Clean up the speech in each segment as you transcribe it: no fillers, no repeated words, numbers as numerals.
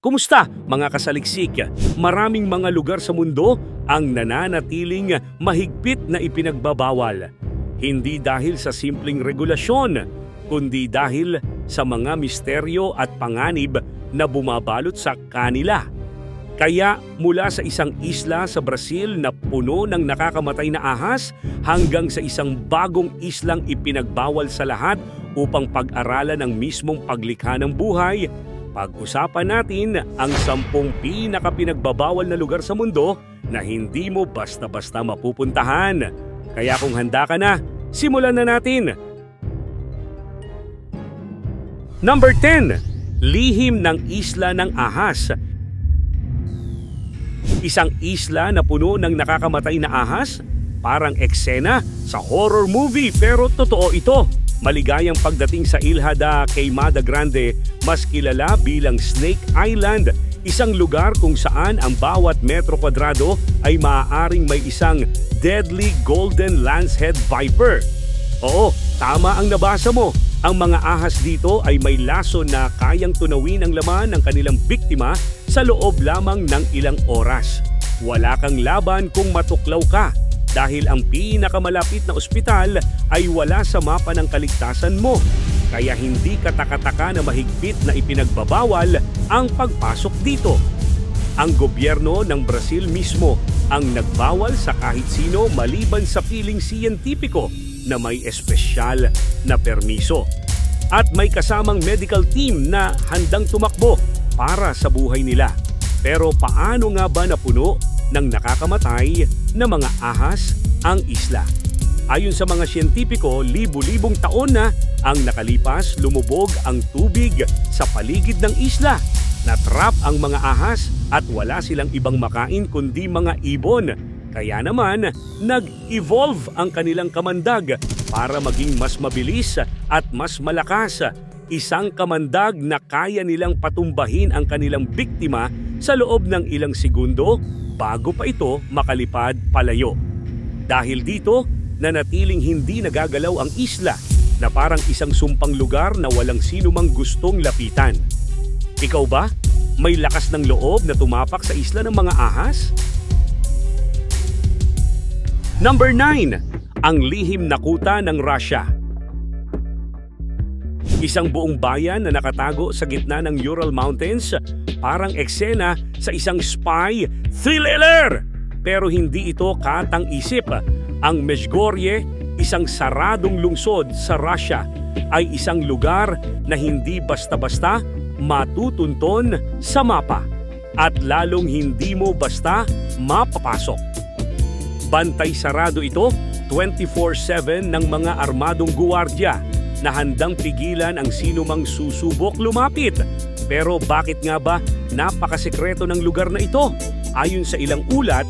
Kumusta mga kasaliksik? Maraming mga lugar sa mundo ang nananatiling mahigpit na ipinagbabawal. Hindi dahil sa simpleng regulasyon, kundi dahil sa mga misteryo at panganib na bumabalot sa kanila. Kaya mula sa isang isla sa Brazil na puno ng nakakamatay na ahas hanggang sa isang bagong islang ipinagbawal sa lahat upang pag-aralan ang mismong paglikha ng buhay, pag-usapan natin ang 10 pinakapinagbabawal na lugar sa mundo na hindi mo basta-basta mapupuntahan. Kaya kung handa ka na, simulan na natin! Number 10. Lihim ng Isla ng Ahas. Isang isla na puno ng nakakamatay na ahas? Parang eksena sa horror movie, pero totoo ito. Maligayang pagdating sa Ilha da Queimada Grande, mas kilala bilang Snake Island, isang lugar kung saan ang bawat metro kwadrado ay maaaring may isang deadly golden lancehead viper. Oo, tama ang nabasa mo. Ang mga ahas dito ay may laso na kayang tunawin ang laman ng kanilang biktima sa loob lamang ng ilang oras. Wala kang laban kung matuklaw ka dahil ang pinakamalapit na ospital ay wala sa mapa ng kaligtasan mo. Kaya hindi katakataka na mahigpit na ipinagbabawal ang pagpasok dito. Ang gobyerno ng Brazil mismo ang nagbawal sa kahit sino maliban sa piling siyentipiko na may espesyal na permiso. At may kasamang medical team na handang tumakbo para sa buhay nila. Pero paano nga ba napuno ng nakakamatay na mga ahas ang isla? Ayon sa mga siyentipiko, libu-libong taon na ang nakalipas, lumubog ang tubig sa paligid ng isla. Natrap ang mga ahas at wala silang ibang makain kundi mga ibon. Kaya naman, nag-evolve ang kanilang kamandag para maging mas mabilis at mas malakas. Isang kamandag na kaya nilang patumbahin ang kanilang biktima sa loob ng ilang segundo bago pa ito makalipad palayo. Dahil dito, nanatiling hindi nagagalaw ang isla na parang isang sumpang lugar na walang sino mang gustong lapitan. Ikaw ba? May lakas ng loob na tumapak sa isla ng mga ahas? Number 9. Ang lihim na kuta ng Russia. Isang buong bayan na nakatago sa gitna ng Ural Mountains, parang eksena sa isang spy thriller. Pero hindi ito katang-isip. Ang Mezhgorye, isang saradong lungsod sa Russia, ay isang lugar na hindi basta-basta matutunton sa mapa at lalong hindi mo basta mapapasok. Bantay sarado ito 24/7 ng mga armadong guwardiya na handang pigilan ang sinumang susubok lumapit. Pero bakit nga ba napakasekreto ng lugar na ito? Ayon sa ilang ulat,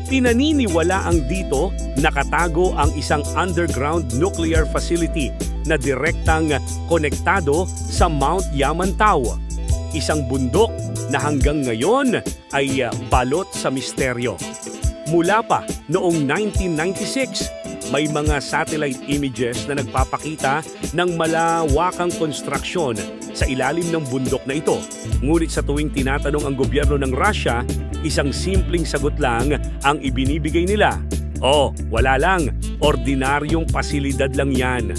pinaniniwalaang dito nakatago ang isang underground nuclear facility na direktang konektado sa Mount Yamantau, isang bundok na hanggang ngayon ay balot sa misteryo. Mula pa noong 1996, may mga satellite images na nagpapakita ng malawakang konstruksyon sa ilalim ng bundok na ito. Ngunit sa tuwing tinatanong ang gobyerno ng Russia, isang simpleng sagot lang ang ibinibigay nila. Oh, wala lang. Ordinaryong pasilidad lang yan.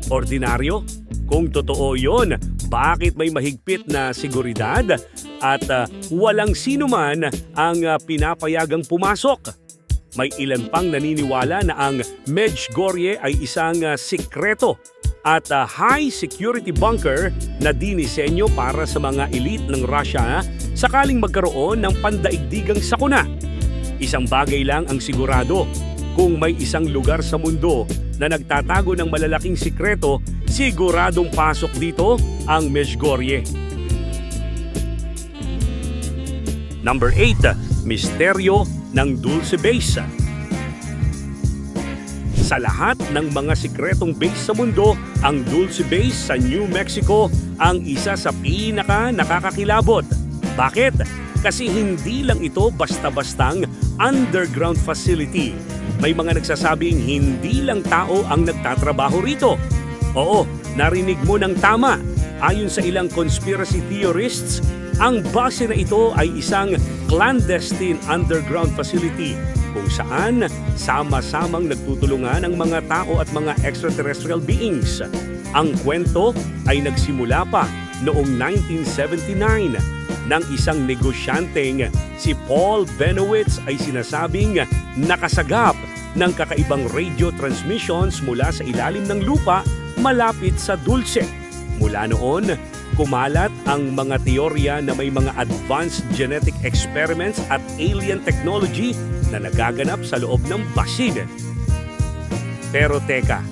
Ordinaryo? Kung totoo yon, bakit may mahigpit na seguridad at walang sino man ang pinapayagang pumasok? May ilan pang naniniwala na ang Mezhgorye ay isang sikreto at high security bunker na dinisenyo para sa mga elite ng Russia sakaling magkaroon ng pandaigdigang sakuna. Isang bagay lang ang sigurado, kung may isang lugar sa mundo na nagtatago ng malalaking sikreto, siguradong pasok dito ang Mezhgorye. Number 8. Misteryo ng Dulce Base. Sa lahat ng mga sikretong base sa mundo, ang Dulce Base sa New Mexico ang isa sa pinaka nakakakilabot. Bakit? Kasi hindi lang ito basta-bastang underground facility. May mga nagsasabing hindi lang tao ang nagtatrabaho rito. Oo, narinig mo ng tama. Ayon sa ilang conspiracy theorists, Ang base na ito ay isang clandestine underground facility kung saan sama-samang nagtutulungan ang mga tao at mga extraterrestrial beings. Ang kwento ay nagsimula pa noong 1979 nang isang negosyanteng si Paul Benowitz ay sinasabing nakasagap ng kakaibang radio transmissions mula sa ilalim ng lupa malapit sa Dulce. Mula noon, kumalat ang mga teorya na may mga advanced genetic experiments at alien technology na nagaganap sa loob ng basid. Pero teka,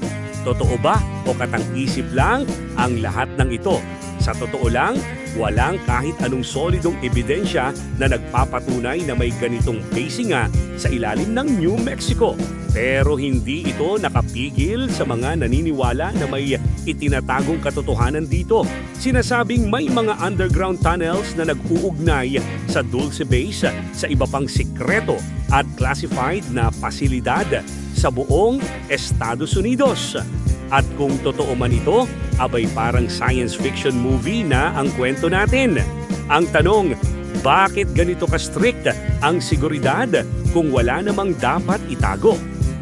totoo ba o katang-isip lang ang lahat ng ito? Sa totoo lang, walang kahit anong solidong ebidensya na nagpapatunay na may ganitong base nga sa ilalim ng New Mexico. Pero hindi ito nakapigil sa mga naniniwala na may itinatagong katotohanan dito. Sinasabing may mga underground tunnels na nag-uugnay sa Dulce Base sa iba pang sikreto at classified na pasilidad sa buong Estados Unidos. At kung totoo man ito, abay parang science fiction movie na ang kwento natin. Ang tanong, bakit ganito ka-strict ang seguridad kung wala namang dapat itago?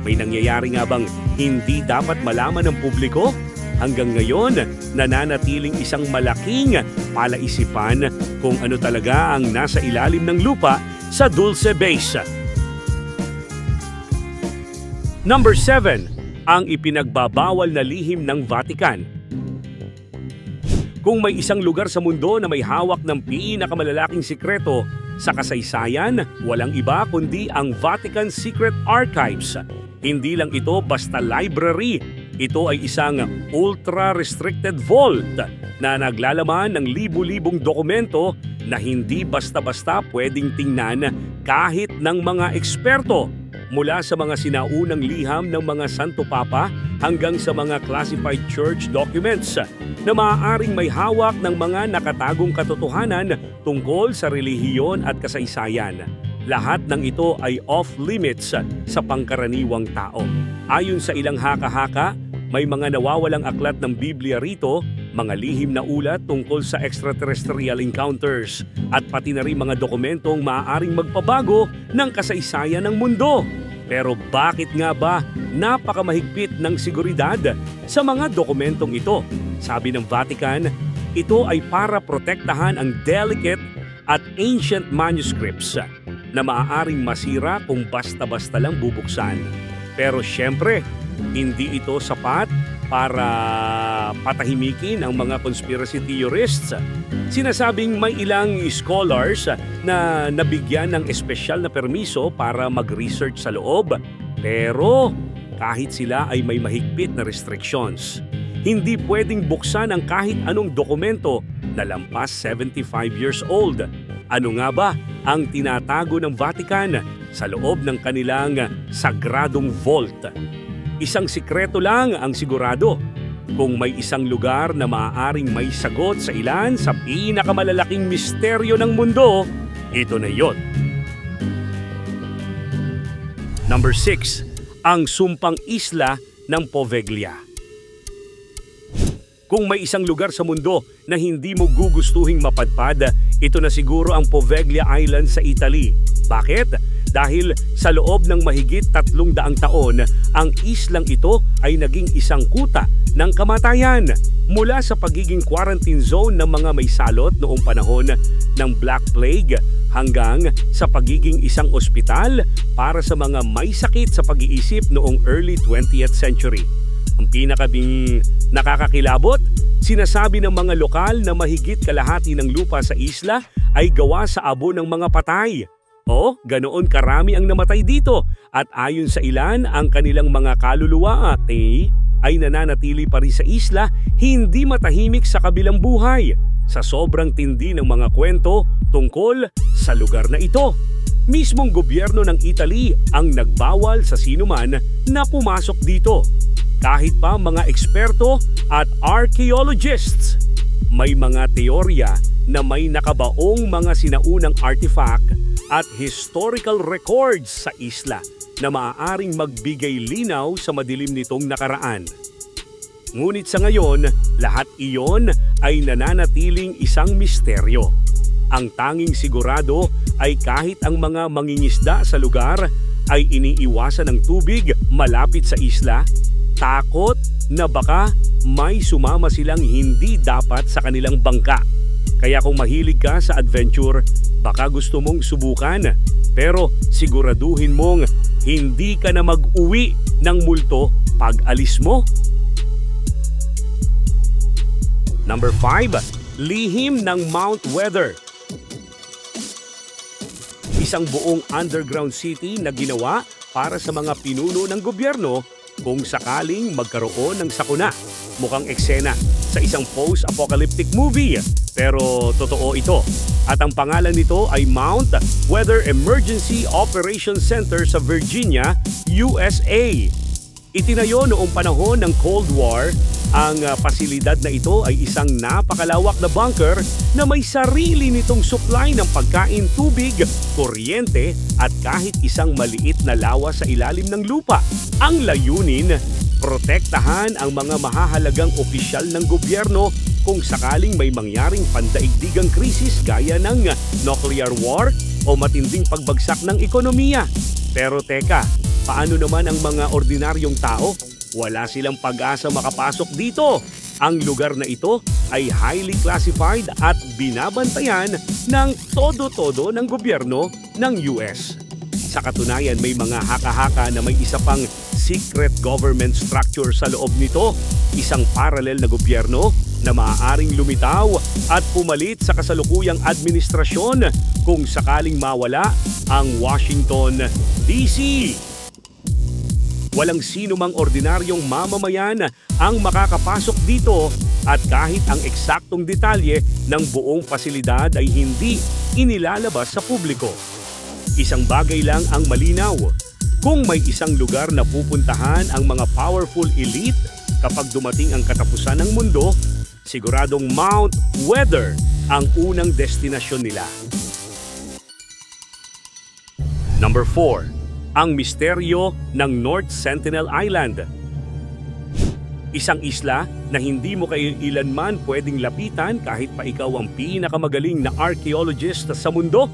May nangyayari nga bang hindi dapat malaman ng publiko? Hanggang ngayon, nananatiling isang malaking palaisipan kung ano talaga ang nasa ilalim ng lupa sa Dulce Base. Number 7. Ang ipinagbabawal na lihim ng Vatican. Kung may isang lugar sa mundo na may hawak ng pinakamalalaking sikreto sa kasaysayan, walang iba kundi ang Vatican Secret Archives. Hindi lang ito basta library. Ito ay isang ultra-restricted vault na naglalaman ng libu-libong dokumento na hindi basta-basta pwedeng tingnan kahit ng mga eksperto. Mula sa mga sinaunang liham ng mga Santo Papa hanggang sa mga classified church documents na maaaring may hawak ng mga nakatagong katotohanan tungkol sa relihiyon at kasaysayan. Lahat ng ito ay off-limits sa pangkaraniwang tao. Ayon sa ilang haka-haka, may mga nawawalang aklat ng Biblia rito, mga lihim na ulat tungkol sa extraterrestrial encounters, at pati na rin mga dokumentong maaaring magpabago ng kasaysayan ng mundo. Pero bakit nga ba napakamahigpit ng seguridad sa mga dokumentong ito? Sabi ng Vatican, ito ay para protektahan ang delicate at ancient manuscripts na maaaring masira kung basta-basta lang bubuksan. Pero syempre, hindi ito sapat para patahimikin ang mga conspiracy theorists. Sinasabing may ilang scholars na nabigyan ng espesyal na permiso para mag-research sa loob. Pero kahit sila ay may mahigpit na restrictions. Hindi pwedeng buksan ang kahit anong dokumento na lampas 75 years old. Ano nga ba ang tinatago ng Vatican sa loob ng kanilang sagradong vault? Isang sikreto lang ang sigurado. Kung may isang lugar na maaaring may sagot sa ilan sa pinakamalalaking misteryo ng mundo, ito na yon. Number 6. Ang sumpang isla ng Poveglia. Kung may isang lugar sa mundo na hindi mo gugustuhing mapadpad, ito na siguro ang Poveglia Island sa Italy. Bakit? Dahil sa loob ng mahigit 300 taon, ang islang ito ay naging isang kuta ng kamatayan. Mula sa pagiging quarantine zone ng mga may salot noong panahon ng Black Plague hanggang sa pagiging isang ospital para sa mga may sakit sa pag-iisip noong early 20th century. Ang pinakabing nakakakilabot, sinasabi ng mga lokal na mahigit kalahati ng lupa sa isla ay gawa sa abo ng mga patay. O, ganoon karami ang namatay dito at ayon sa ilan, ang kanilang mga kaluluwa ay nananatili pa rin sa isla, hindi matahimik sa kabilang buhay sa sobrang tindi ng mga kwento tungkol sa lugar na ito. Mismong gobyerno ng Italy ang nagbawal sa sinuman na pumasok dito. Kahit pa mga eksperto at archaeologists, may mga teorya na may nakabaong mga sinaunang artifact at historical records sa isla na maaaring magbigay linaw sa madilim nitong nakaraan. Ngunit sa ngayon, lahat iyon ay nananatiling isang misteryo. Ang tanging sigurado ay kahit ang mga mangingisda sa lugar ay iniiwasan ng tubig malapit sa isla, takot na baka may sumama silang hindi dapat sa kanilang bangka. Kaya kung mahilig ka sa adventure, baka gusto mong subukan. Pero siguraduhin mong hindi ka na mag-uwi ng multo pag alis mo. Number 5, lihim ng Mount Weather. Isang buong underground city na ginawa para sa mga pinuno ng gobyerno kung sakaling magkaroon ng sakuna. Mukhang eksena sa isang post-apocalyptic movie, pero totoo ito. At ang pangalan nito ay Mount Weather Emergency Operations Center sa Virginia, USA. Itinayo noong panahon ng Cold War. Ang pasilidad na ito ay isang napakalawak na bunker na may sarili nitong supply ng pagkain, tubig, kuryente at kahit isang maliit na lawa sa ilalim ng lupa. Ang layunin, protektahan ang mga mahahalagang opisyal ng gobyerno kung sakaling may mangyaring pandaigdigang krisis gaya ng nuclear war o matinding pagbagsak ng ekonomiya. Pero teka, paano naman ang mga ordinaryong tao? Wala silang pag-asa makapasok dito. Ang lugar na ito ay highly classified at binabantayan ng todo-todo ng gobyerno ng US. Sa katunayan, may mga haka-haka na may isa pang secret government structure sa loob nito, isang parallel na gobyerno na maaaring lumitaw at pumalit sa kasalukuyang administrasyon kung sakaling mawala ang Washington, D.C. Walang sino mang ordinaryong mamamayan ang makakapasok dito at kahit ang eksaktong detalye ng buong pasilidad ay hindi inilalabas sa publiko. Isang bagay lang ang malinaw. Kung may isang lugar na pupuntahan ang mga powerful elite kapag dumating ang katapusan ng mundo, siguradong Mount Weather ang unang destinasyon nila. Number 4. Ang misteryo ng North Sentinel Island. Isang isla na hindi mo kailanman pwedeng lapitan kahit pa ikaw ang pinakamagaling na archaeologist sa mundo.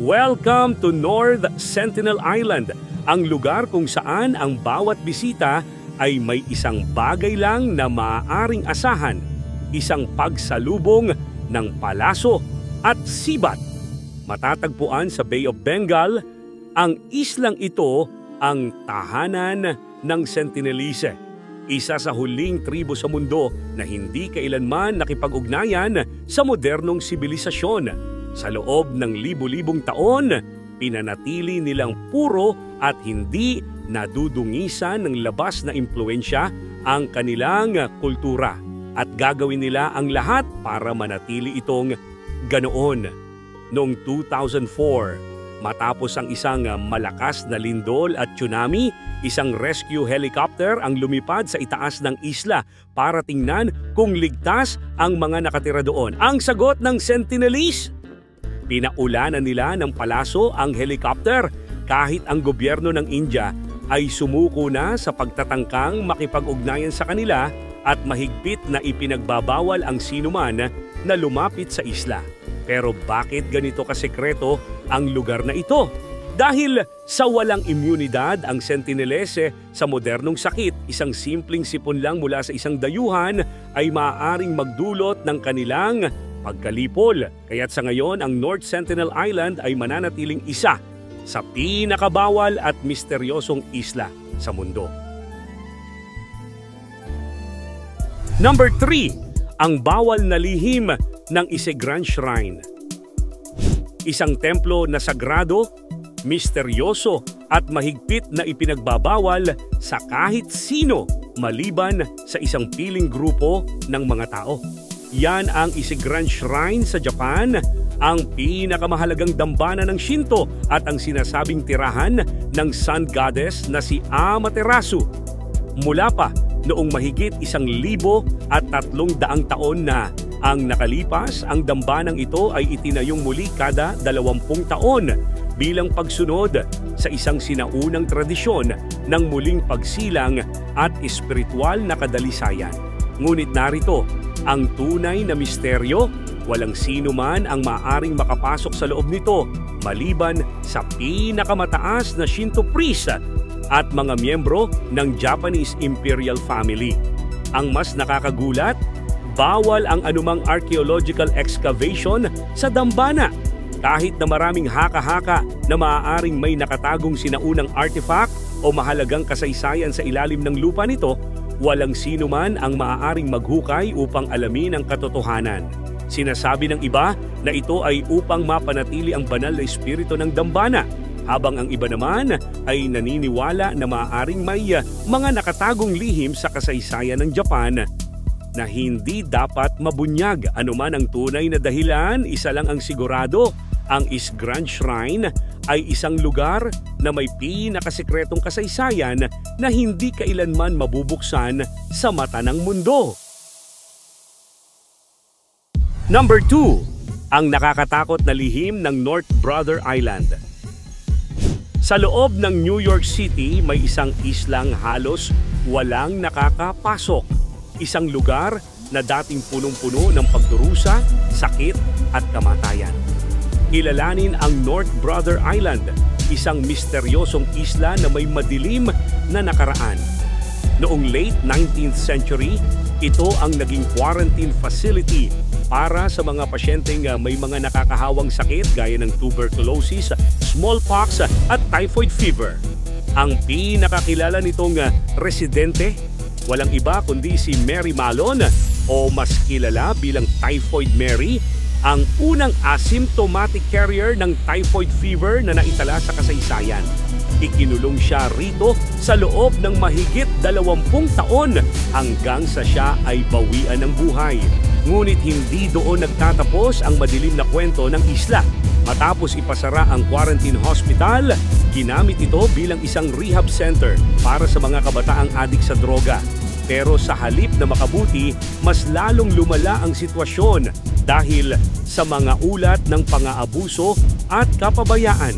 Welcome to North Sentinel Island, ang lugar kung saan ang bawat bisita ay may isang bagay lang na maaaring asahan, isang pagsalubong ng palaso at sibat. Matatagpuan sa Bay of Bengal, ang islang ito ang tahanan ng Sentinelese, isa sa huling tribo sa mundo na hindi kailanman nakipag-ugnayan sa modernong sibilisasyon. Sa loob ng libu-libong taon, pinanatili nilang puro at hindi nadudungisan ng labas na impluensya ang kanilang kultura at gagawin nila ang lahat para manatili itong ganoon. Noong 2004, matapos ang isang malakas na lindol at tsunami, isang rescue helicopter ang lumipad sa itaas ng isla para tingnan kung ligtas ang mga nakatira doon. Ang sagot ng Sentinelese, pinaulanan nila ng palaso ang helicopter kahit ang gobyerno ng India ay sumuko na sa pagtatangkang makipag-ugnayan sa kanila at mahigpit na ipinagbabawal ang sinuman na lumapit sa isla. Pero bakit ganito kasekreto ang lugar na ito? Dahil sa walang immunidad ang Sentinelese sa modernong sakit, isang simpleng sipon lang mula sa isang dayuhan ay maaaring magdulot ng kanilang pagkalipol. Kaya't sa ngayon, ang North Sentinel Island ay mananatiling isa sa pinakabawal at misteryosong isla sa mundo. Number 3, ang bawal na lihim ng Isegran Shrine. Isang templo na sagrado, misteryoso at mahigpit na ipinagbabawal sa kahit sino maliban sa isang piling grupo ng mga tao. Yan ang Isegran Shrine sa Japan, ang pinakamahalagang dambana ng Shinto at ang sinasabing tirahan ng sun goddess na si Amaterasu. Mula pa noong mahigit 1,300 taon na ang nakalipas, ang dambanang ito ay itinayong muli kada 20 taon bilang pagsunod sa isang sinaunang tradisyon ng muling pagsilang at espiritual na kadalisayan. Ngunit narito ang tunay na misteryo, Walang sino man ang maaaring makapasok sa loob nito maliban sa pinakamataas na Shinto priest at mga miyembro ng Japanese Imperial Family. Ang mas nakakagulat, bawal ang anumang archaeological excavation sa dambana. Kahit na maraming haka-haka na maaaring may nakatagong sinaunang artifact o mahalagang kasaysayan sa ilalim ng lupa nito, walang sino man ang maaaring maghukay upang alamin ang katotohanan. Sinasabi ng iba na ito ay upang mapanatili ang banal na espiritu ng dambana, habang ang iba naman ay naniniwala na maaaring may mga nakatagong lihim sa kasaysayan ng Japan na hindi dapat mabunyag. Anuman ang tunay na dahilan, isa lang ang sigurado: ang East Grand Shrine ay isang lugar na may pinakasekretong kasaysayan na hindi kailanman mabubuksan sa mata ng mundo. Number 2, ang nakakatakot na lihim ng North Brother Island. Sa loob ng New York City, may isang islang halos walang nakakapasok. Isang lugar na dating punong-puno ng pagdurusa, sakit at kamatayan. Kilalanin ang North Brother Island, isang misteryosong isla na may madilim na nakaraan. Noong late 19th century, ito ang naging quarantine facility para sa mga pasyenteng may mga nakakahawang sakit gaya ng tuberculosis, smallpox at typhoid fever. Ang pinakakilala nitong residente, walang iba kundi si Mary Mallon o mas kilala bilang Typhoid Mary, ang unang asymptomatic carrier ng typhoid fever na naitala sa kasaysayan. Ikinulong siya rito sa loob ng mahigit 20 taon hanggang sa siya ay bawian ng buhay. Ngunit hindi doon nagtatapos ang madilim na kwento ng isla. Matapos ipasara ang quarantine hospital, ginamit ito bilang isang rehab center para sa mga kabataang adik sa droga. Pero sa halip na makabuti, mas lalong lumala ang sitwasyon dahil sa mga ulat ng pang-aabuso at kapabayaan.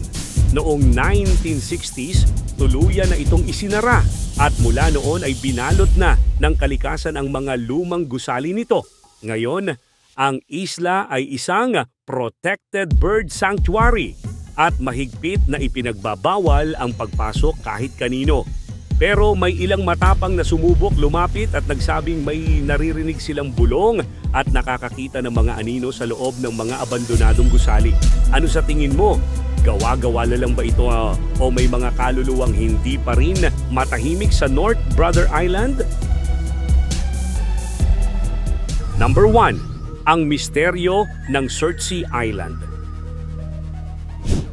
Noong 1960s, tuluyan na itong isinara at mula noon ay binalot na ng kalikasan ang mga lumang gusali nito. Ngayon, ang isla ay isang protected bird sanctuary at mahigpit na ipinagbabawal ang pagpasok kahit kanino. Pero may ilang matapang na sumubok lumapit at nagsabing may naririnig silang bulong at nakakakita ng mga anino sa loob ng mga abandonadong gusali. Ano sa tingin mo? Gawa-gawa na lang ba ito o may mga kaluluwang hindi pa rin matahimik sa North Brother Island? Number 1, ang misteryo ng Surtsey Island.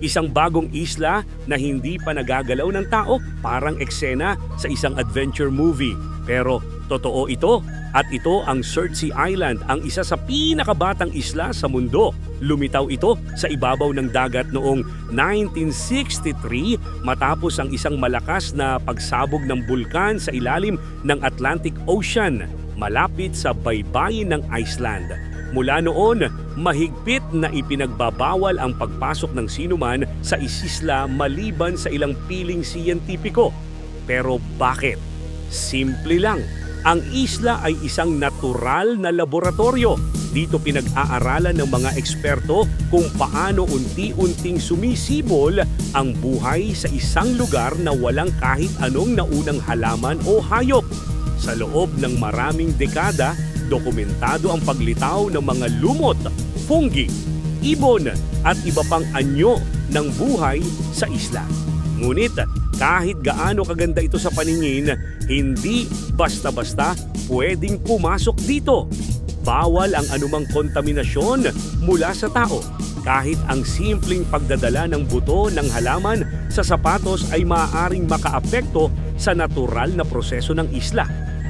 Isang bagong isla na hindi pa nagagalaw ng tao, parang eksena sa isang adventure movie. Pero totoo ito, at ito ang Surtsey Island, ang isa sa pinakabatang isla sa mundo. Lumitaw ito sa ibabaw ng dagat noong 1963 matapos ang isang malakas na pagsabog ng bulkan sa ilalim ng Atlantic Ocean, malapit sa baybayin ng Iceland. Mula noon, mahigpit na ipinagbabawal ang pagpasok ng sinuman sa isla maliban sa ilang piling siyentipiko. Pero bakit? Simple lang. Ang isla ay isang natural na laboratorio. Dito pinag-aaralan ng mga eksperto kung paano unti-unting sumisibol ang buhay sa isang lugar na walang kahit anong naunang halaman o hayop. Sa loob ng maraming dekada, dokumentado ang paglitaw ng mga lumot, fungi, ibon at iba pang anyo ng buhay sa isla. Ngunit kahit gaano kaganda ito sa paningin, hindi basta-basta pwedeng pumasok dito. Bawal ang anumang kontaminasyon mula sa tao. Kahit ang simpleng pagdadala ng buto ng halaman sa sapatos ay maaaring makaapekto sa natural na proseso ng isla.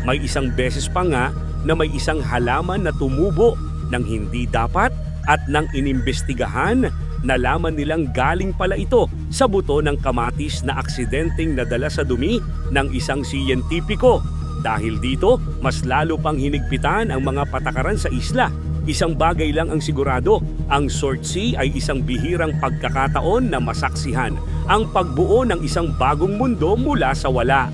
May isang beses pa nga na may isang halaman na tumubo ng hindi dapat at nang inimbestigahan, nalaman nilang galing pala ito sa buto ng kamatis na aksidenteng nadala sa dumi ng isang siyentipiko. Dahil dito, mas lalo pang hinigpitan ang mga patakaran sa isla. Isang bagay lang ang sigurado, ang Surtsey ay isang bihirang pagkakataon na masaksihan ang pagbuo ng isang bagong mundo mula sa wala.